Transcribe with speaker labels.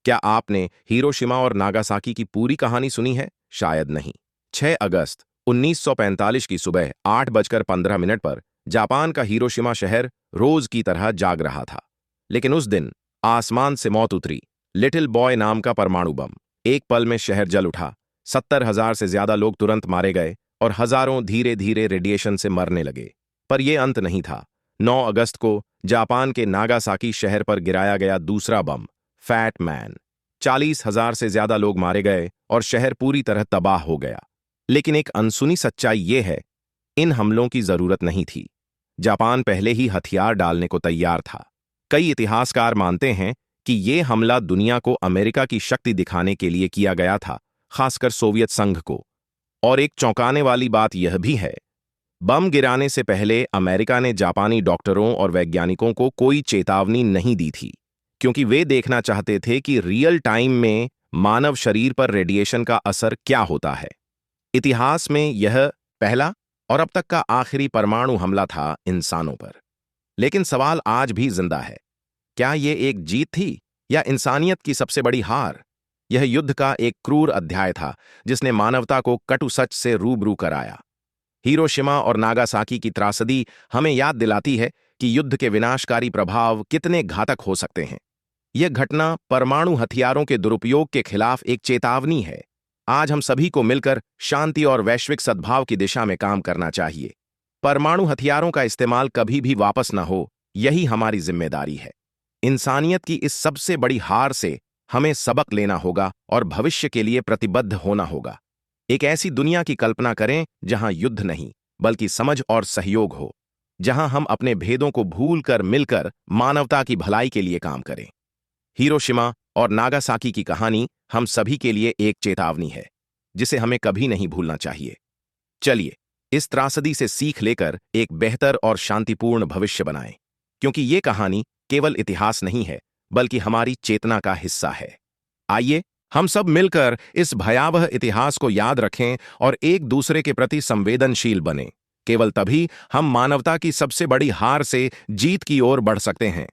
Speaker 1: क्या आपने हिरोशिमा और नागासाकी की पूरी कहानी सुनी है? शायद नहीं। 6 अगस्त 1945 की सुबह 8:15 पर जापान का हिरोशिमा शहर रोज की तरह जाग रहा था। लेकिन उस दिन आसमान से मौत उतरी। लिटिल बॉय नाम का परमाणु बम। एक पल में शहर जल उठा। 70,000 से ज्यादा लोग तुरंत मारे गए और हजारों धीरे धीरे रेडिएशन से मरने लगे। पर यह अंत नहीं था। 9 अगस्त को जापान के नागासाकी शहर पर गिराया गया दूसरा बम, फैट मैन। 40,000 से ज्यादा लोग मारे गए और शहर पूरी तरह तबाह हो गया। लेकिन एक अनसुनी सच्चाई ये है, इन हमलों की जरूरत नहीं थी। जापान पहले ही हथियार डालने को तैयार था। कई इतिहासकार मानते हैं कि यह हमला दुनिया को अमेरिका की शक्ति दिखाने के लिए किया गया था, खासकर सोवियत संघ को। और एक चौंकाने वाली बात यह भी है, बम गिराने से पहले अमेरिका ने जापानी डॉक्टरों और वैज्ञानिकों को कोई चेतावनी नहीं दी थी, क्योंकि वे देखना चाहते थे कि रियल टाइम में मानव शरीर पर रेडिएशन का असर क्या होता है। इतिहास में यह पहला और अब तक का आखिरी परमाणु हमला था इंसानों पर। लेकिन सवाल आज भी जिंदा है, क्या यह एक जीत थी या इंसानियत की सबसे बड़ी हार? यह युद्ध का एक क्रूर अध्याय था जिसने मानवता को कटु सच से रूबरू कराया। हिरोशिमा और नागासाकी की त्रासदी हमें याद दिलाती है कि युद्ध के विनाशकारी प्रभाव कितने घातक हो सकते हैं। यह घटना परमाणु हथियारों के दुरुपयोग के खिलाफ एक चेतावनी है। आज हम सभी को मिलकर शांति और वैश्विक सद्भाव की दिशा में काम करना चाहिए। परमाणु हथियारों का इस्तेमाल कभी भी वापस न हो, यही हमारी जिम्मेदारी है। इंसानियत की इस सबसे बड़ी हार से हमें सबक लेना होगा और भविष्य के लिए प्रतिबद्ध होना होगा। एक ऐसी दुनिया की कल्पना करें जहां युद्ध नहीं, बल्कि समझ और सहयोग हो, जहां हम अपने भेदों को भूलकर मिलकर मानवता की भलाई के लिए काम करें। हिरोशिमा और नागासाकी की कहानी हम सभी के लिए एक चेतावनी है, जिसे हमें कभी नहीं भूलना चाहिए। चलिए, इस त्रासदी से सीख लेकर एक बेहतर और शांतिपूर्ण भविष्य बनाएं, क्योंकि ये कहानी केवल इतिहास नहीं है, बल्कि हमारी चेतना का हिस्सा है। आइए हम सब मिलकर इस भयावह इतिहास को याद रखें और एक दूसरे के प्रति संवेदनशील बनें। केवल तभी हम मानवता की सबसे बड़ी हार से जीत की ओर बढ़ सकते हैं।